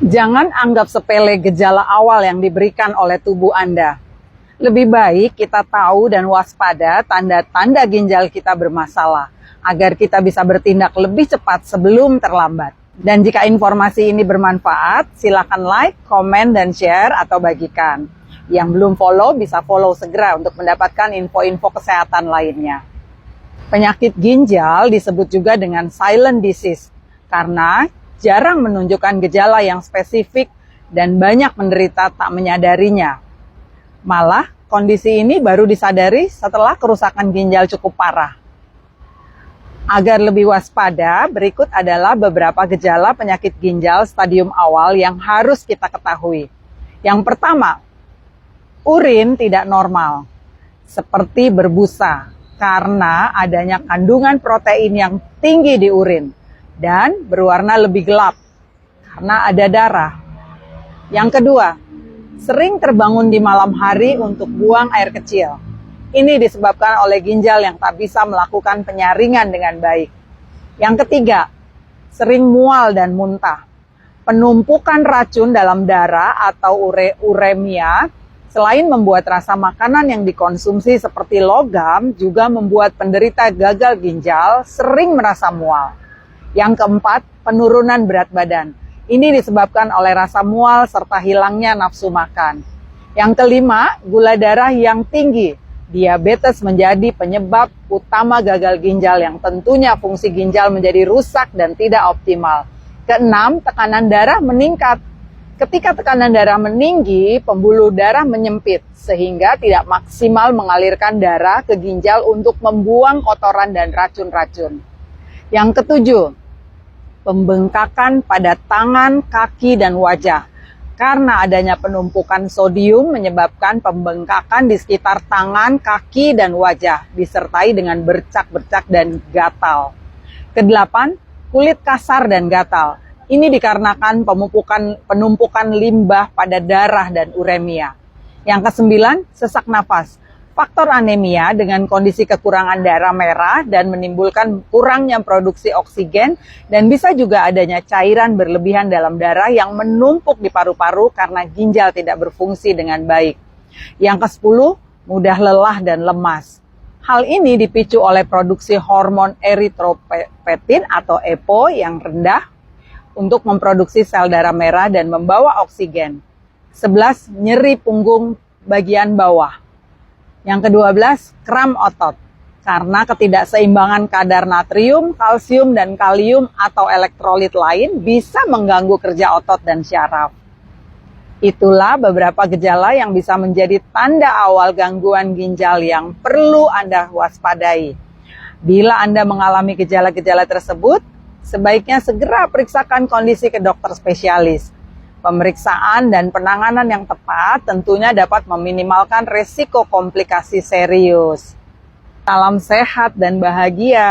Jangan anggap sepele gejala awal yang diberikan oleh tubuh Anda. Lebih baik kita tahu dan waspada tanda-tanda ginjal kita bermasalah, agar kita bisa bertindak lebih cepat sebelum terlambat. Dan jika informasi ini bermanfaat, silakan like, komen, dan share atau bagikan. Yang belum follow bisa follow segera untuk mendapatkan info-info kesehatan lainnya. Penyakit ginjal disebut juga dengan silent disease karena jarang menunjukkan gejala yang spesifik dan banyak menderita tak menyadarinya. Malah, kondisi ini baru disadari setelah kerusakan ginjal cukup parah. Agar lebih waspada, berikut adalah beberapa gejala penyakit ginjal stadium awal yang harus kita ketahui. Yang pertama, urin tidak normal, seperti berbusa, karena adanya kandungan protein yang tinggi di urin dan berwarna lebih gelap karena ada darah. Yang kedua, sering terbangun di malam hari untuk buang air kecil. Ini disebabkan oleh ginjal yang tak bisa melakukan penyaringan dengan baik. Yang ketiga, sering mual dan muntah. Penumpukan racun dalam darah atau uremia selain membuat rasa makanan yang dikonsumsi seperti logam, juga membuat penderita gagal ginjal sering merasa mual. Yang keempat, penurunan berat badan. Ini disebabkan oleh rasa mual serta hilangnya nafsu makan. Yang kelima, gula darah yang tinggi. Diabetes menjadi penyebab utama gagal ginjal yang tentunya fungsi ginjal menjadi rusak dan tidak optimal. Keenam, tekanan darah meningkat. Ketika tekanan darah meninggi, pembuluh darah menyempit sehingga tidak maksimal mengalirkan darah ke ginjal untuk membuang kotoran dan racun-racun. Yang ketujuh, pembengkakan pada tangan, kaki, dan wajah. Karena adanya penumpukan sodium menyebabkan pembengkakan di sekitar tangan, kaki, dan wajah, disertai dengan bercak-bercak dan gatal. Kedelapan, kulit kasar dan gatal. Ini dikarenakan penumpukan limbah pada darah dan uremia. Yang kesembilan, sesak nafas. Faktor anemia dengan kondisi kekurangan darah merah dan menimbulkan kurangnya produksi oksigen dan bisa juga adanya cairan berlebihan dalam darah yang menumpuk di paru-paru karena ginjal tidak berfungsi dengan baik. Yang kesepuluh, mudah lelah dan lemas. Hal ini dipicu oleh produksi hormon eritropoietin atau EPO yang rendah untuk memproduksi sel darah merah dan membawa oksigen. 11. Nyeri punggung bagian bawah. Yang ke-12, kram otot. Karena ketidakseimbangan kadar natrium, kalsium, dan kalium atau elektrolit lain bisa mengganggu kerja otot dan syaraf. Itulah beberapa gejala yang bisa menjadi tanda awal gangguan ginjal yang perlu Anda waspadai. Bila Anda mengalami gejala-gejala tersebut, sebaiknya segera periksakan kondisi ke dokter spesialis. Pemeriksaan dan penanganan yang tepat tentunya dapat meminimalkan resiko komplikasi serius. Salam sehat dan bahagia.